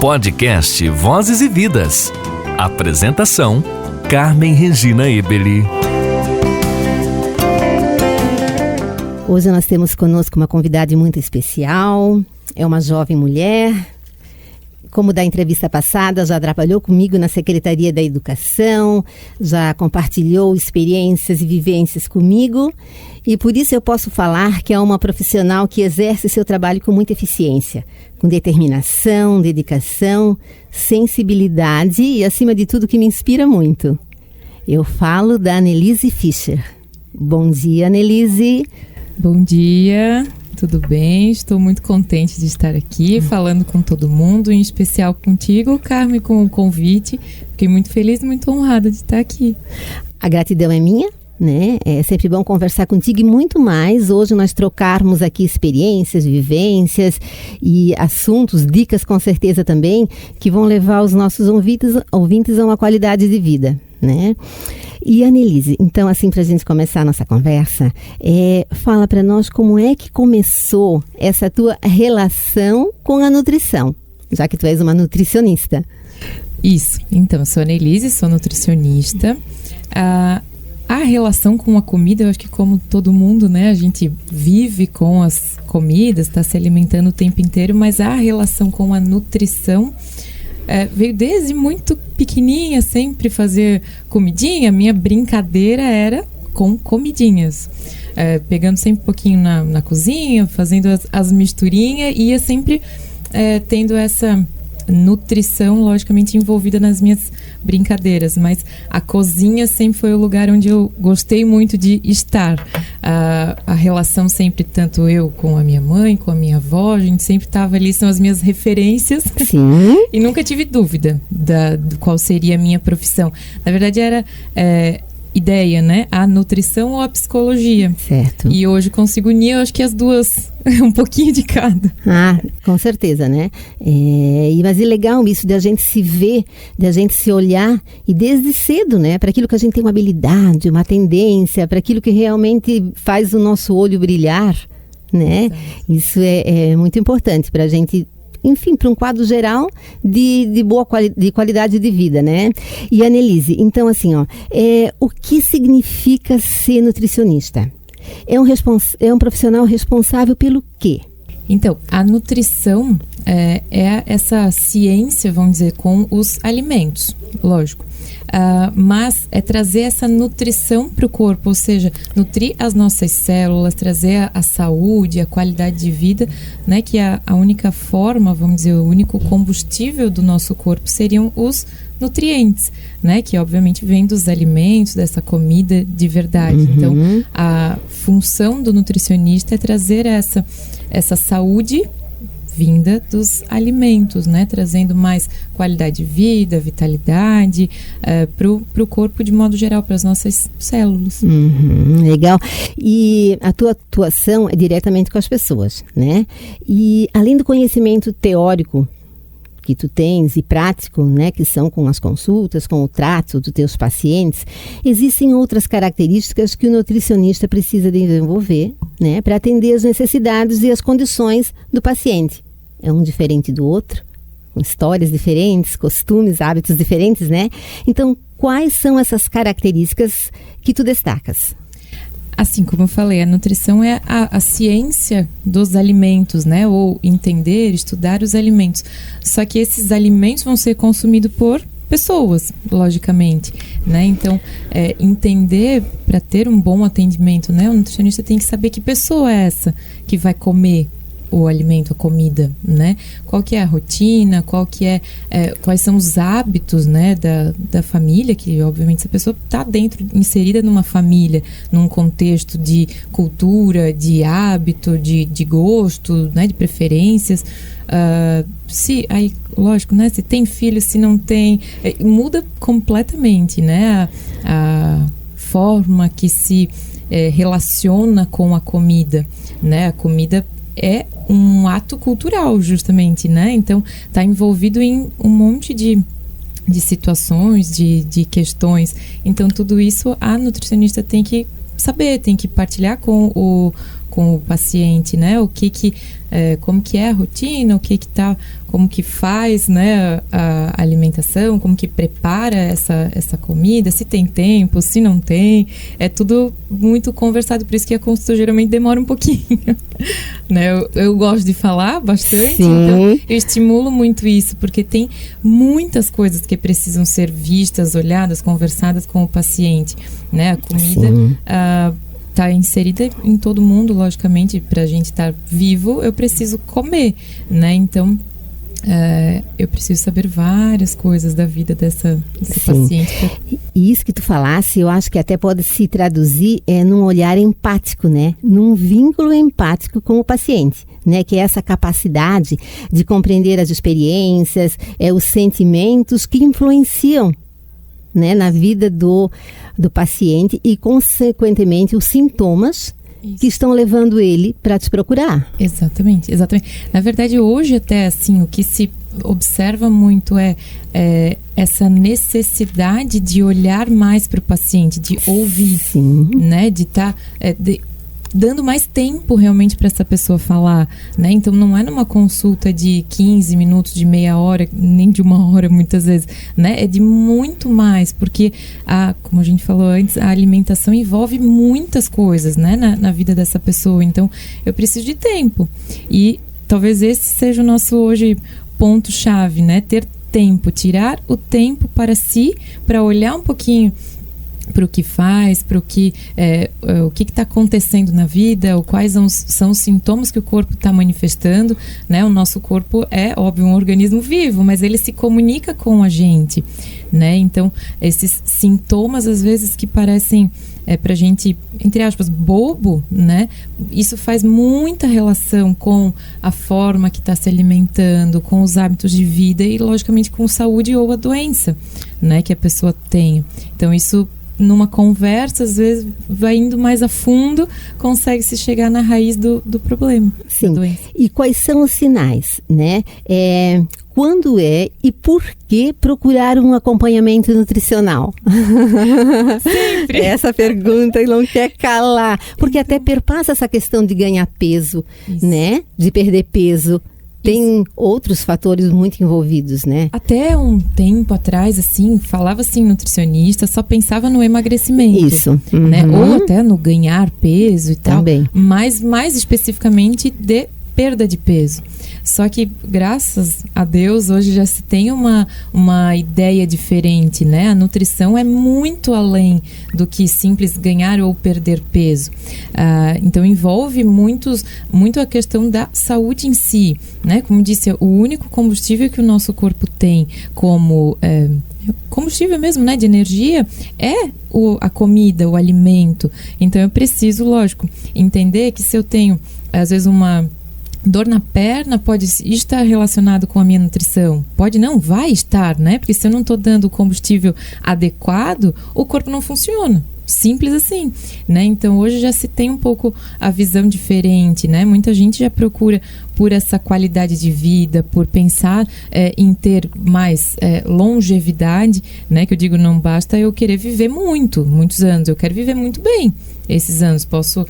Podcast Vozes e Vidas. Apresentação: Carmen Regina Ebeli. Hoje nós temos conosco uma convidada muito especial. É uma jovem mulher. Como da entrevista passada, já trabalhou comigo na Secretaria da Educação, já compartilhou experiências e vivências comigo, e por isso eu posso falar que é uma profissional que exerce seu trabalho com muita eficiência, com determinação, dedicação, sensibilidade e, acima de tudo, que me inspira muito. Eu falo da Annelise Fischer. Bom dia, Annelise. Bom dia. Tudo bem? Estou muito contente de estar aqui falando com todo mundo, em especial contigo, Carmen, com o convite. Fiquei muito feliz e muito honrada de estar aqui. A gratidão é minha, né? É sempre bom conversar contigo e muito mais. Hoje nós trocarmos aqui experiências, vivências e assuntos, dicas com certeza também, que vão levar os nossos ouvintes a uma qualidade de vida, né? E Annelise, então assim, para a gente começar a nossa conversa, fala para nós como é que começou essa tua relação com a nutrição, já que tu és uma nutricionista. Isso, então eu sou Annelise, sou nutricionista. A relação com a comida, eu acho que como todo mundo, né, a gente vive com as comidas, está se alimentando o tempo inteiro, mas a relação com a nutrição veio desde muito pequenininha, sempre fazer comidinha. Minha brincadeira era com comidinhas, pegando sempre um pouquinho na cozinha, fazendo as misturinhas, ia sempre tendo essa nutrição logicamente envolvida nas minhas brincadeiras, mas a cozinha sempre foi o lugar onde eu gostei muito de estar. A relação sempre, tanto eu com a minha mãe, com a minha avó, a gente sempre estava ali, são as minhas referências. Sim. E nunca tive dúvida do qual seria a minha profissão. Na verdade era ideia, né? A nutrição ou a psicologia. Certo. E hoje consigo unir, eu acho que as duas, um pouquinho de cada. Com certeza, né? Mas é legal isso de a gente se ver, de a gente se olhar e desde cedo, né? Para aquilo que a gente tem uma habilidade, uma tendência, para aquilo que realmente faz o nosso olho brilhar, né? Exato. Isso é muito importante para a gente, enfim, para um quadro geral de boa qualidade de vida, né? E Annelise, então assim, o que significa ser nutricionista? É um profissional responsável pelo quê? Então, a nutrição é essa ciência, vamos dizer, com os alimentos, lógico. Mas é trazer essa nutrição para o corpo, ou seja, nutrir as nossas células, trazer a saúde, a qualidade de vida, né? Que a única forma, vamos dizer, o único combustível do nosso corpo seriam os nutrientes, né? Que obviamente vem dos alimentos, dessa comida de verdade. Uhum. Então, a função do nutricionista é trazer essa saúde vinda dos alimentos, né? Trazendo mais qualidade de vida, vitalidade para o corpo de modo geral, para as nossas células. Legal. E a tua atuação é diretamente com as pessoas, né? E além do conhecimento teórico que tu tens e prático, né, que são com as consultas, com o trato dos teus pacientes, existem outras características que o nutricionista precisa desenvolver, né, para atender as necessidades e as condições do paciente. É um diferente do outro, com histórias diferentes, costumes, hábitos diferentes, né? Então, quais são essas características que tu destacas? Assim como eu falei, a nutrição é a ciência dos alimentos, né? Ou entender, estudar os alimentos. Só que esses alimentos vão ser consumidos por pessoas, logicamente, né? Então, entender para ter um bom atendimento, né? O nutricionista tem que saber que pessoa é essa que vai comer o alimento, a comida, né? Qual que é a rotina, quais são os hábitos, né, da família, que obviamente essa pessoa está inserida numa família, num contexto de cultura, de hábito, de gosto, né, de preferências. Aí, lógico, né, se tem filho, se não tem, muda completamente, né, a forma que se relaciona com a comida, né? A comida é um ato cultural, justamente, né? Então, está envolvido em um monte de situações, de questões. Então, tudo isso a nutricionista tem que saber, tem que partilhar com com o paciente, né? Como que é a rotina, como que faz, né, a alimentação, como que prepara essa comida, se tem tempo, se não tem, é tudo muito conversado, por isso que a consulta geralmente demora um pouquinho, né? Eu gosto de falar bastante, então eu estimulo muito isso, porque tem muitas coisas que precisam ser vistas, olhadas, conversadas com o paciente, né? A comida está inserida em todo mundo, logicamente, para a gente estar vivo, eu preciso comer, né? Então, eu preciso saber várias coisas da vida desse paciente. E isso que tu falasse, eu acho que até pode se traduzir num olhar empático, né? Num vínculo empático com o paciente, né? Que é essa capacidade de compreender as experiências, os sentimentos que influenciam, né, na vida do paciente e, consequentemente, os sintomas que estão levando ele para te procurar. Exatamente. Na verdade, hoje até, assim, o que se observa muito é essa necessidade de olhar mais para o paciente, de ouvir, né, de estar... dando mais tempo realmente para essa pessoa falar, né? Então não é numa consulta de 15 minutos, de meia hora, nem de uma hora muitas vezes, né? É de muito mais, porque como a gente falou antes, a alimentação envolve muitas coisas, né? Na vida dessa pessoa, então eu preciso de tempo, e talvez esse seja o nosso hoje ponto-chave, né? Ter tempo, tirar o tempo para si, para olhar um pouquinho para o que faz, para o que está acontecendo na vida, quais são os sintomas que o corpo está manifestando, né? O nosso corpo é, óbvio, um organismo vivo, mas ele se comunica com a gente, né? Então, esses sintomas, às vezes, que parecem pra gente, entre aspas, bobo, né? Isso faz muita relação com a forma que está se alimentando, com os hábitos de vida e, logicamente, com a saúde ou a doença, né? Que a pessoa tem. Então, isso, numa conversa, às vezes vai indo mais a fundo, consegue se chegar na raiz do problema. Sim. E quais são os sinais, né? Quando e por que procurar um acompanhamento nutricional? Sempre. Essa pergunta não quer calar, porque até perpassa essa questão de ganhar peso, né? De perder peso. Tem outros fatores muito envolvidos, né? Até um tempo atrás, assim, falava assim, nutricionista, só pensava no emagrecimento. Isso. Né? Ou até no ganhar peso e tal. Também. Mas mais especificamente de perda de peso. Só que, graças a Deus, hoje já se tem uma ideia diferente, né? A nutrição é muito além do que simples ganhar ou perder peso. Então, envolve muito a questão da saúde em si, né? Como disse, o único combustível que o nosso corpo tem como... combustível mesmo, né, de energia, é a comida, o alimento. Então, eu preciso, lógico, entender que se eu tenho, às vezes, uma dor na perna, pode estar relacionado com a minha nutrição. Pode não, vai estar, né? Porque se eu não estou dando o combustível adequado, o corpo não funciona. Simples assim, né? Então hoje já se tem um pouco a visão diferente, né? Muita gente já procura por essa qualidade de vida, por pensar em ter mais longevidade, né? Que eu digo, não basta eu querer viver muitos anos, eu quero viver muito bem esses anos, posso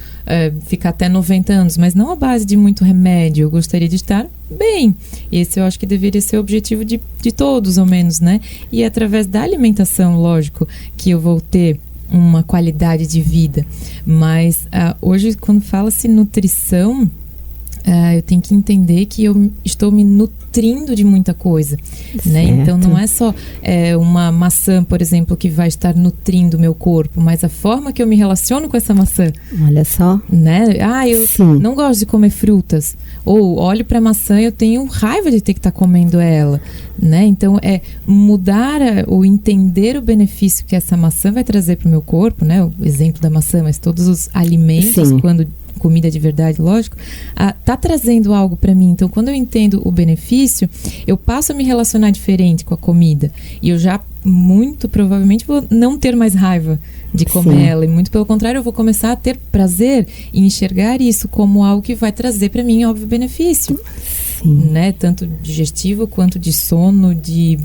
ficar até 90 anos, mas não à base de muito remédio, eu gostaria de estar bem. Esse eu acho que deveria ser o objetivo de todos, ao menos, né? E através da alimentação, lógico, que eu vou ter uma qualidade de vida. Mas hoje, quando fala-se nutrição, eu tenho que entender que eu estou me nutrindo de muita coisa, né? Então não é só uma maçã, por exemplo, que vai estar nutrindo o meu corpo, mas a forma que eu me relaciono com essa maçã. Olha só. Né? Eu não gosto de comer frutas. Ou olho para a maçã e eu tenho raiva de ter que estar comendo ela, né? Então é mudar ou entender o benefício que essa maçã vai trazer para o meu corpo, né? O exemplo da maçã, mas todos os alimentos, quando comida de verdade, lógico, tá trazendo algo para mim. Então, quando eu entendo o benefício, eu passo a me relacionar diferente com a comida. E eu já, muito provavelmente, vou não ter mais raiva de comer ela. E muito pelo contrário, eu vou começar a ter prazer em enxergar isso como algo que vai trazer para mim, óbvio, benefício. Sim. né? Tanto digestivo quanto de sono, de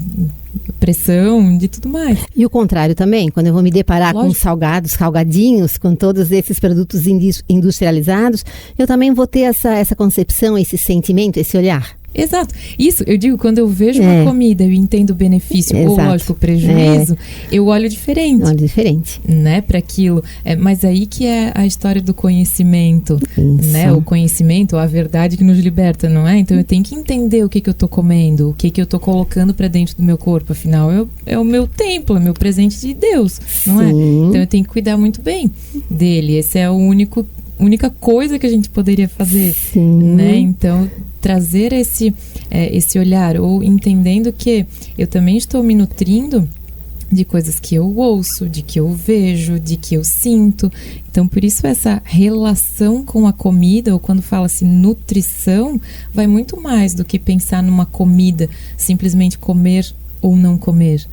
pressão, de tudo mais. E o contrário também, quando eu vou me deparar com salgados, salgadinhos, com todos esses produtos industrializados, eu também vou ter essa concepção, esse sentimento, esse olhar. Exato. Isso, eu digo, quando eu vejo uma comida, eu entendo o benefício, ou lógico, o prejuízo, eu olho diferente. Olho diferente. Né, para aquilo. Mas aí que é a história do conhecimento, né? O conhecimento, a verdade que nos liberta, não é? Então eu tenho que entender o que eu tô comendo, o que eu tô colocando para dentro do meu corpo. Afinal, é o meu templo, é o meu presente de Deus, não é? Então eu tenho que cuidar muito bem dele. Esse é a única coisa que a gente poderia fazer, né? Então trazer esse olhar, ou entendendo que eu também estou me nutrindo de coisas que eu ouço, de que eu vejo, de que eu sinto. Então, por isso essa relação com a comida, ou quando fala-se nutrição, vai muito mais do que pensar numa comida, simplesmente comer ou não comer.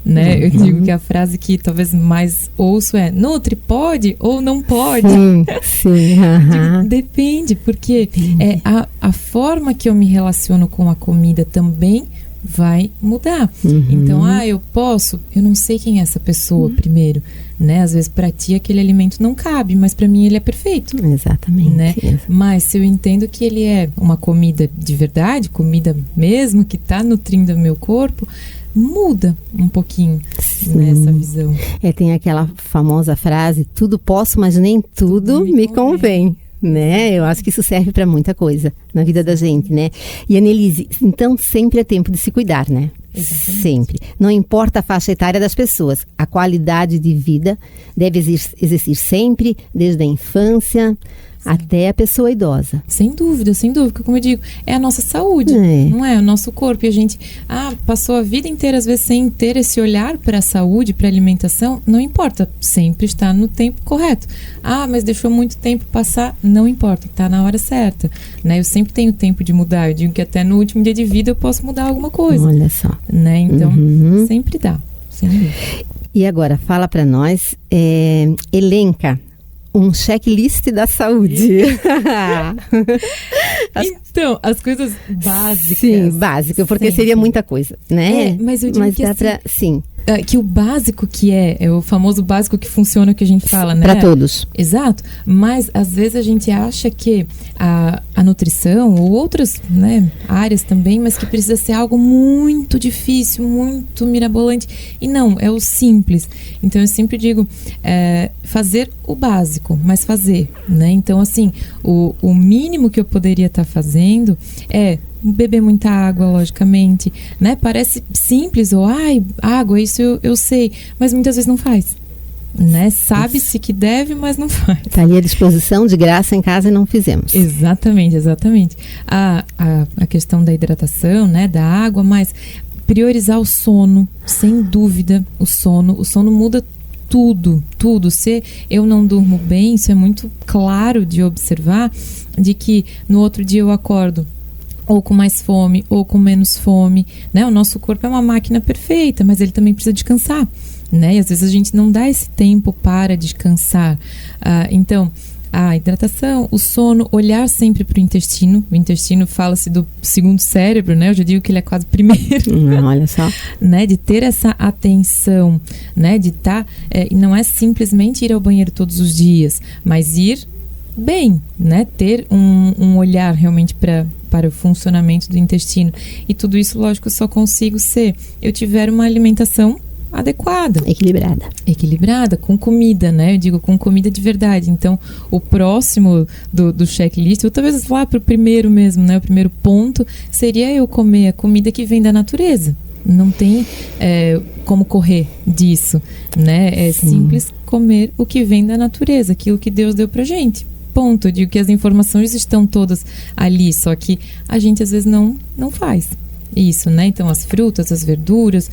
Né? Eu digo que a frase que talvez mais ouço é: nutre, pode ou não pode? Sim. Depende, porque a forma que eu me relaciono com a comida também vai mudar. Então, eu não sei quem é essa pessoa primeiro, né? Às vezes para ti aquele alimento não cabe, mas para mim ele é perfeito. Exatamente. Né? Mas se eu entendo que ele é uma comida de verdade, comida mesmo, que está nutrindo o meu corpo, muda um pouquinho nessa visão. Tem aquela famosa frase: tudo posso, mas nem tudo me convém. Né? Eu acho que isso serve para muita coisa na vida da gente, né? E Annelise, então sempre é tempo de se cuidar, né? Exatamente. Sempre. Não importa a faixa etária das pessoas, a qualidade de vida deve existir sempre, desde a infância até a pessoa idosa. Sem dúvida, como eu digo, é a nossa saúde, não é? O nosso corpo. E a gente passou a vida inteira, às vezes, sem ter esse olhar para a saúde, para a alimentação. Não importa, sempre está no tempo correto. Mas deixou muito tempo passar, não importa, está na hora certa, né? Eu sempre tenho tempo de mudar. Eu digo que até no último dia de vida eu posso mudar alguma coisa. Olha só. Né? Então, sempre dá, sem dúvida. E agora, fala para nós, elenca um checklist da saúde. Então, as coisas básicas. Sim, básica, porque seria muita coisa, né? Mas eu digo que dá pra, sim. Que o básico que é o famoso básico que funciona, que a gente fala, né? Para todos. Exato. Mas, às vezes, a gente acha que a nutrição, ou outras, né, áreas também, mas que precisa ser algo muito difícil, muito mirabolante. E não, é o simples. Então, eu sempre digo, fazer o básico, mas fazer, né? Então, assim, o mínimo que eu poderia estar fazendo é beber muita água, logicamente, né? Parece simples, ou água, isso eu sei, mas muitas vezes não faz, né? Sabe-se que deve, mas não faz. Está ali à disposição, de graça em casa, e não fizemos. Exatamente. A questão da hidratação, né? Da água, mas priorizar o sono, sem dúvida, o sono muda tudo. Se eu não durmo bem, isso é muito claro de observar, de que no outro dia eu acordo ou com mais fome, ou com menos fome, né? O nosso corpo é uma máquina perfeita, mas ele também precisa descansar, né? E às vezes a gente não dá esse tempo para descansar. Então, a hidratação, o sono, olhar sempre para o intestino. O intestino fala-se do segundo cérebro, né? Eu já digo que ele é quase o primeiro. Olha só. Né? De ter essa atenção, né? De estar... e não é simplesmente ir ao banheiro todos os dias, mas ir bem, né? Ter um olhar realmente para o funcionamento do intestino. E tudo isso, lógico, só consigo se eu tiver uma alimentação adequada. Equilibrada, com comida, né? Eu digo, com comida de verdade. Então, o próximo do checklist, ou talvez lá para o primeiro mesmo, né? O primeiro ponto seria eu comer a comida que vem da natureza. Não tem como correr disso, né? É simples comer o que vem da natureza, aquilo que Deus deu pra gente. Ponto. Eu digo que as informações estão todas ali, só que a gente às vezes não faz isso, né? Então, as frutas, as verduras,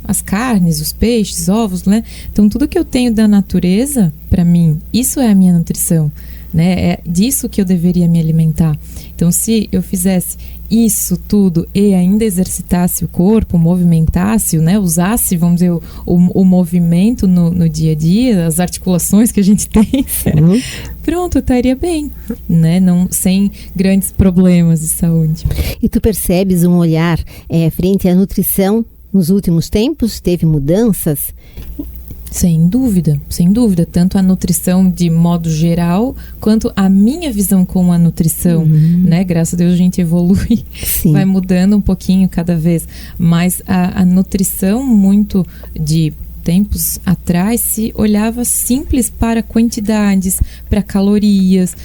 as carnes, os peixes, ovos, né? Então, tudo que eu tenho da natureza, para mim, isso é a minha nutrição, né? É disso que eu deveria me alimentar. Então, se eu fizesse isso tudo e ainda exercitasse o corpo, movimentasse, né, usasse, vamos dizer, o movimento no dia a dia, as articulações que a gente tem, pronto, eu estaria bem, né, não, sem grandes problemas de saúde. E tu percebes um olhar frente à nutrição nos últimos tempos? Teve mudanças? Sem dúvida, tanto a nutrição de modo geral, quanto a minha visão com a nutrição, né? Graças a Deus a gente evolui, vai mudando um pouquinho cada vez, mas a nutrição muito de tempos atrás se olhava simples para quantidades, para calorias,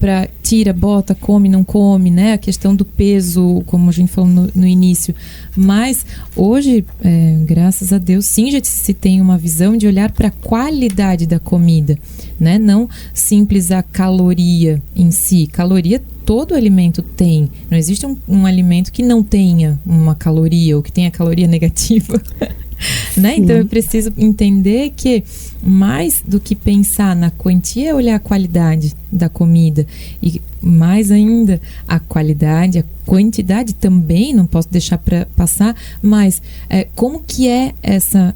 para tira, bota, come, não come, né? A questão do peso, como a gente falou no início. Mas hoje, graças a Deus, sim, já se tem uma visão de olhar para a qualidade da comida, né? Não simples a caloria em si. Caloria todo alimento tem. Não existe um alimento que não tenha uma caloria ou que tenha caloria negativa. Né? Então eu preciso entender que mais do que pensar na quantia é olhar a qualidade da comida, e mais ainda a qualidade, a quantidade também não posso deixar para passar, mas como que é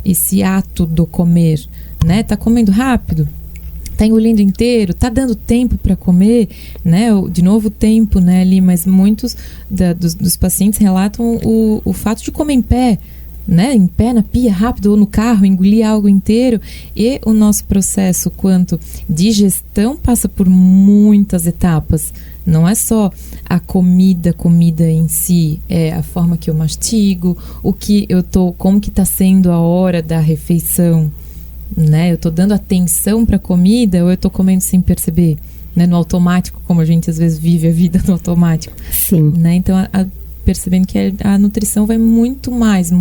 esse ato do comer, né? Tá comendo rápido? Tá engolindo inteiro? Tá dando tempo para comer, né? De novo tempo, né, ali, mas muitos dos pacientes relatam o fato de comer em pé, né, em pé na pia, rápido, ou no carro, engolir algo inteiro. E o nosso processo quanto digestão passa por muitas etapas. Não é só a comida em si, é a forma que eu mastigo, como que está sendo a hora da refeição, né? Eu estou dando atenção para a comida ou eu estou comendo sem perceber, né? No automático, como a gente às vezes vive a vida no automático. Sim. Né? Então, percebendo que a nutrição vai muito mais,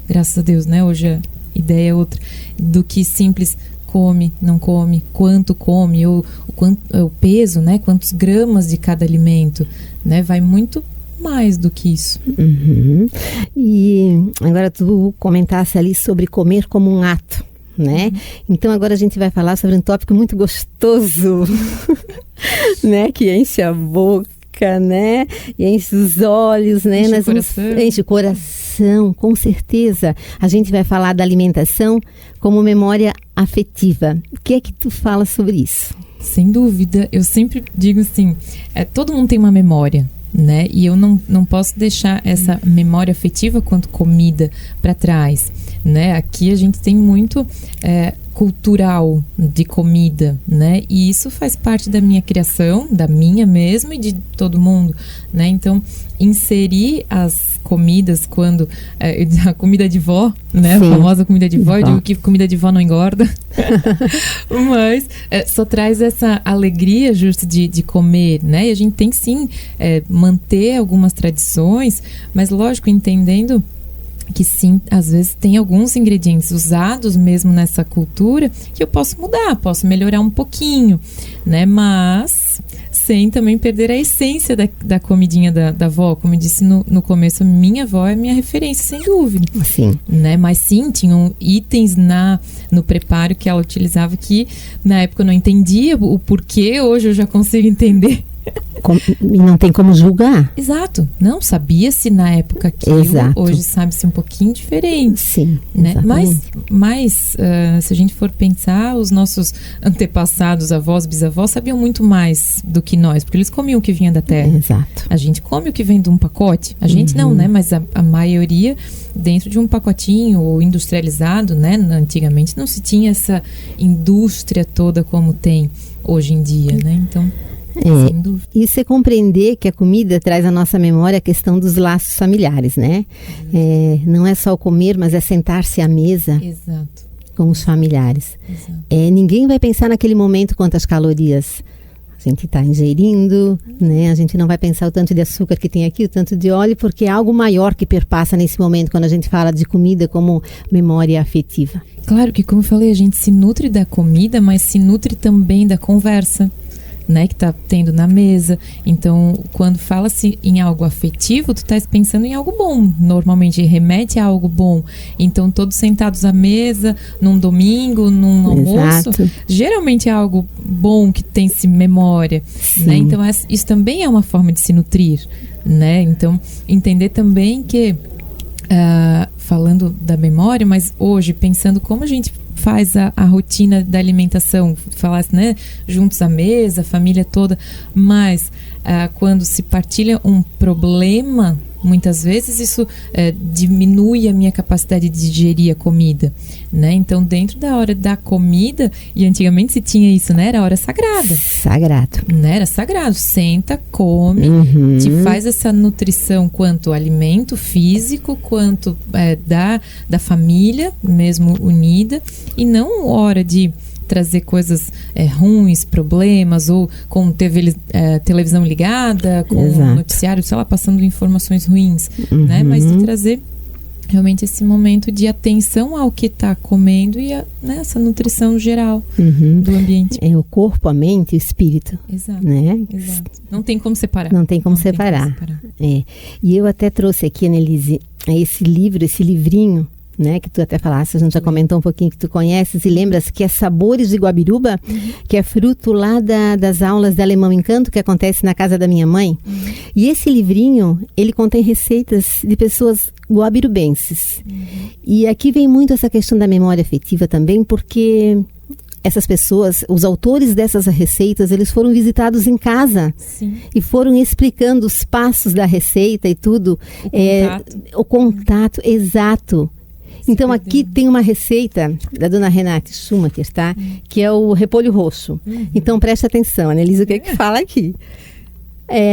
graças a Deus, né? Hoje a ideia é outra, do que simples come, não come, quanto come, ou o peso, né? Quantos gramas de cada alimento, né? Vai muito mais do que isso. E agora tu comentasse ali sobre comer como um ato, né? Então agora a gente vai falar sobre um tópico muito gostoso, né? Que enche a boca, né? E enche os olhos, né? Enche o coração, com certeza. A gente vai falar da alimentação como memória afetiva. O que é que tu fala sobre isso? Sem dúvida, eu sempre digo assim, todo mundo tem uma memória, né? E eu não posso deixar essa memória afetiva quanto comida para trás, né? Aqui a gente tem muito cultural de comida, né? E isso faz parte da minha criação, da minha mesmo e de todo mundo, né? Então, inserir as comidas quando... a comida de vó, né? Sim. A famosa comida de vó. Eu digo que comida de vó não engorda. Mas só traz essa alegria justo de comer, né? E a gente tem sim manter algumas tradições, mas lógico, entendendo que sim, às vezes tem alguns ingredientes usados mesmo nessa cultura que eu posso mudar, posso melhorar um pouquinho, né? Mas sem também perder a essência da comidinha da avó. Como eu disse no começo, minha avó é minha referência, sem dúvida. Sim. Né? Mas sim, tinham itens no preparo que ela utilizava que na época eu não entendia o porquê, hoje eu já consigo entender. E não tem como julgar. Exato. Não sabia-se na época aquilo. Exato. Hoje sabe-se um pouquinho diferente. Sim, né? Mas se a gente for pensar, os nossos antepassados, avós, bisavós, sabiam muito mais do que nós, porque eles comiam o que vinha da terra. Exato. A gente come o que vem de um pacote. A gente não, né? Mas a maioria dentro de um pacotinho ou industrializado, né? Antigamente não se tinha essa indústria toda como tem hoje em dia, né? Então... sem dúvida. Isso é compreender que a comida traz à nossa memória a questão dos laços familiares, né? Não é só o comer, mas é sentar-se à mesa. Exato. Com os familiares. Exato. Ninguém vai pensar naquele momento quantas calorias a gente está ingerindo, né? A gente não vai pensar o tanto de açúcar que tem aqui, o tanto de óleo, porque é algo maior que perpassa nesse momento quando a gente fala de comida como memória afetiva. Claro que, como eu falei, a gente se nutre da comida, mas se nutre também da conversa, né, que tá tendo na mesa. Então, quando fala-se em algo afetivo, tu estás pensando em algo bom. Normalmente remete a algo bom. Então, todos sentados à mesa, num domingo, num almoço, geralmente é algo bom que tem-se memória, né? Então, isso também é uma forma de se nutrir, né? Então, entender também que, falando da memória, mas hoje, pensando como a gente faz a rotina da alimentação, falasse, né, juntos à mesa, a família toda, mas quando se partilha um problema, muitas vezes isso diminui a minha capacidade de digerir a comida, né? Então, dentro da hora da comida, e antigamente se tinha isso, né? Era a hora sagrada. Sagrado. Né? Era sagrado. Senta, come, te faz essa nutrição quanto alimento físico, quanto da família, mesmo unida, e não hora de trazer coisas ruins, problemas, ou com televisão ligada, com noticiário, sei lá, passando informações ruins, né? Mas de trazer realmente esse momento de atenção ao que está comendo e essa nutrição geral do ambiente. É o corpo, a mente e o espírito. Exato, né? Exato. Não tem como separar. Não tem como separar. É. E eu até trouxe aqui, Annelise, esse livrinho, né, que tu até falaste, a gente já comentou um pouquinho que tu conheces e lembras, que é Sabores de Guabiruba, que é fruto lá das aulas de Alemão Encanto, que acontece na casa da minha mãe. E esse livrinho, ele contém receitas de pessoas guabirubenses. E aqui vem muito essa questão da memória afetiva também, porque essas pessoas, os autores dessas receitas, eles foram visitados em casa. Sim. E foram explicando os passos da receita e tudo. O contato, exato. Então, aqui tem uma receita da dona Renate Schumacher, tá? Que é o repolho roxo. Então, preste atenção, Annelise, o que é que fala aqui?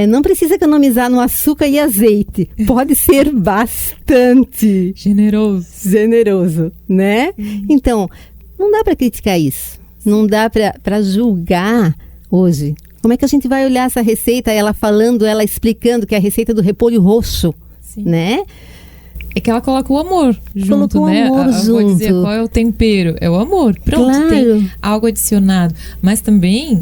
Não precisa economizar no açúcar e azeite. Pode ser bastante generoso, né? Então, não dá para criticar isso. Não dá para julgar hoje. Como é que a gente vai olhar essa receita, ela explicando que é a receita do repolho roxo, né? É que ela coloca o amor junto, colocou né? O amor junto. Vou dizer qual é o tempero. É o amor. Pronto, claro. Tem algo adicionado. Mas também,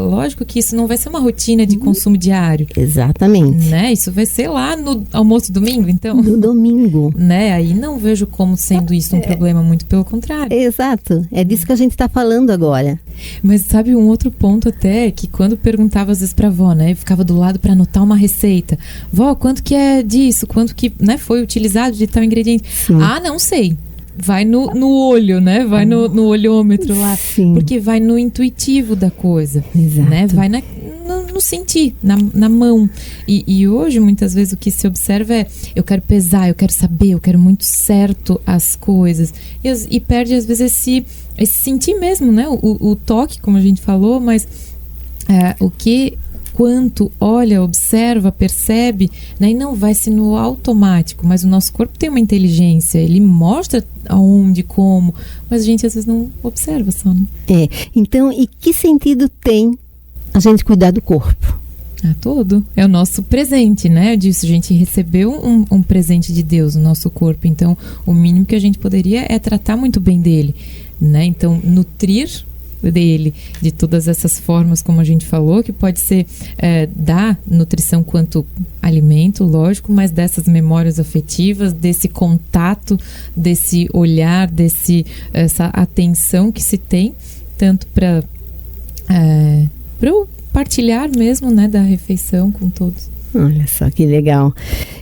lógico que isso não vai ser uma rotina de consumo diário. Exatamente. Né? Isso vai ser lá no almoço de domingo, então. No domingo. Né? Aí não vejo como sendo isso um problema, muito pelo contrário. Exato. É disso que a gente está falando agora. Mas sabe um outro ponto até, que quando perguntava às vezes pra avó, né? Eu ficava do lado para anotar uma receita. Vó, quanto que é disso? Quanto que, né, foi utilizado de tal ingrediente? Sim. Ah, não sei. Vai no olho, né? Vai no olhômetro lá. Sim. Porque vai no intuitivo da coisa. Exato. Né? Vai no sentir, na mão. E hoje, muitas vezes, o que se observa é: eu quero pesar, eu quero saber, eu quero muito certo as coisas. E perde, às vezes, esse sentir mesmo, né? O toque, como a gente falou, mas quanto olha, observa, percebe, né? E não vai ser no automático, mas o nosso corpo tem uma inteligência, ele mostra aonde, como, mas a gente às vezes não observa só, né? Então, e que sentido tem a gente cuidar do corpo? Todo. É o nosso presente, né? Eu disse, a gente recebeu um presente de Deus, o nosso corpo, então o mínimo que a gente poderia é tratar muito bem dele, né? Então, nutrir dele de todas essas formas, como a gente falou, que pode ser da nutrição quanto alimento, lógico, mas dessas memórias afetivas, desse contato, desse olhar, essa atenção que se tem, tanto para o partilhar mesmo, né, da refeição com todos. Olha só que legal.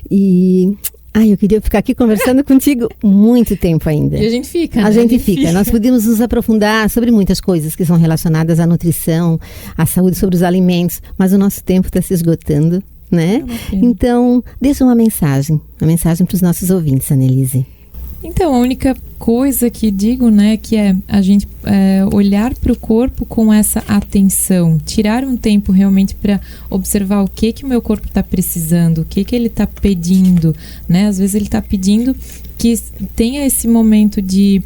E eu queria ficar aqui conversando contigo muito tempo ainda. E a gente fica, né? A gente fica. Nós podemos nos aprofundar sobre muitas coisas que são relacionadas à nutrição, à saúde, sobre os alimentos, mas o nosso tempo está se esgotando, né? Então, deixa uma mensagem para os nossos ouvintes, Annelise. Então, a única coisa que digo, né, que é a gente olhar para o corpo com essa atenção, tirar um tempo realmente para observar o que o meu corpo está precisando, o que ele está pedindo, né? Às vezes ele está pedindo que tenha esse momento de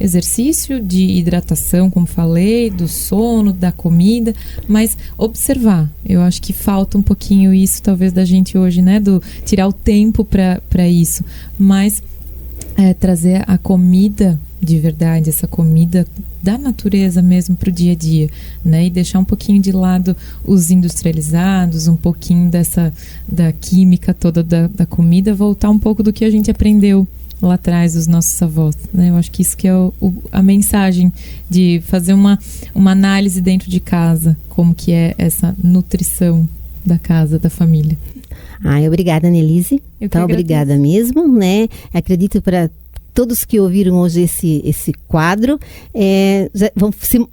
exercício, de hidratação, como falei, do sono, da comida, mas observar. Eu acho que falta um pouquinho isso, talvez, da gente hoje, né, do tirar o tempo para isso, mas trazer a comida de verdade, essa comida da natureza mesmo para o dia a dia, né? E deixar um pouquinho de lado os industrializados, um pouquinho da química toda da comida, voltar um pouco do que a gente aprendeu lá atrás dos nossos avós, né? Eu acho que isso que é a mensagem de fazer uma análise dentro de casa, como que é essa nutrição da casa, da família. Obrigada, Nelise. Tá, obrigada mesmo, né? Acredito para todos que ouviram hoje esse quadro, já vão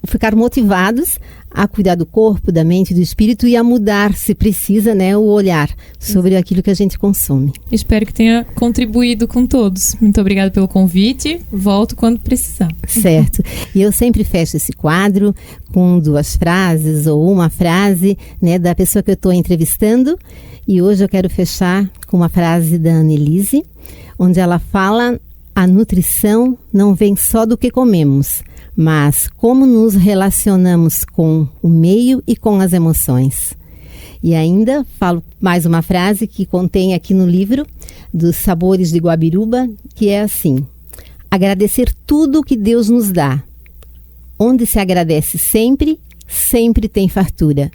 ficar motivados a cuidar do corpo, da mente, do espírito e a mudar, se precisa, né, o olhar sobre aquilo que a gente consome. Espero que tenha contribuído com todos. Muito obrigada pelo convite. Volto quando precisar. Certo. E eu sempre fecho esse quadro com 2 frases ou uma frase, né, da pessoa que eu estou entrevistando. E hoje eu quero fechar com uma frase da Annelise, onde ela fala: a nutrição não vem só do que comemos, mas como nos relacionamos com o meio e com as emoções. E ainda falo mais uma frase que contém aqui no livro dos Sabores de Guabiruba, que é assim: agradecer tudo o que Deus nos dá. Onde se agradece sempre, sempre tem fartura.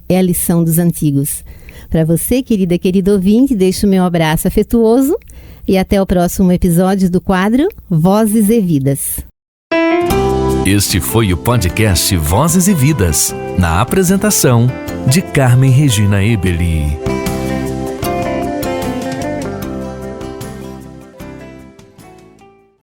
É a lição dos antigos. Para você, querido ouvinte, deixo o meu abraço afetuoso e até o próximo episódio do quadro Vozes e Vidas. Este foi o podcast Vozes e Vidas, na apresentação de Carmen Regina Ebeli.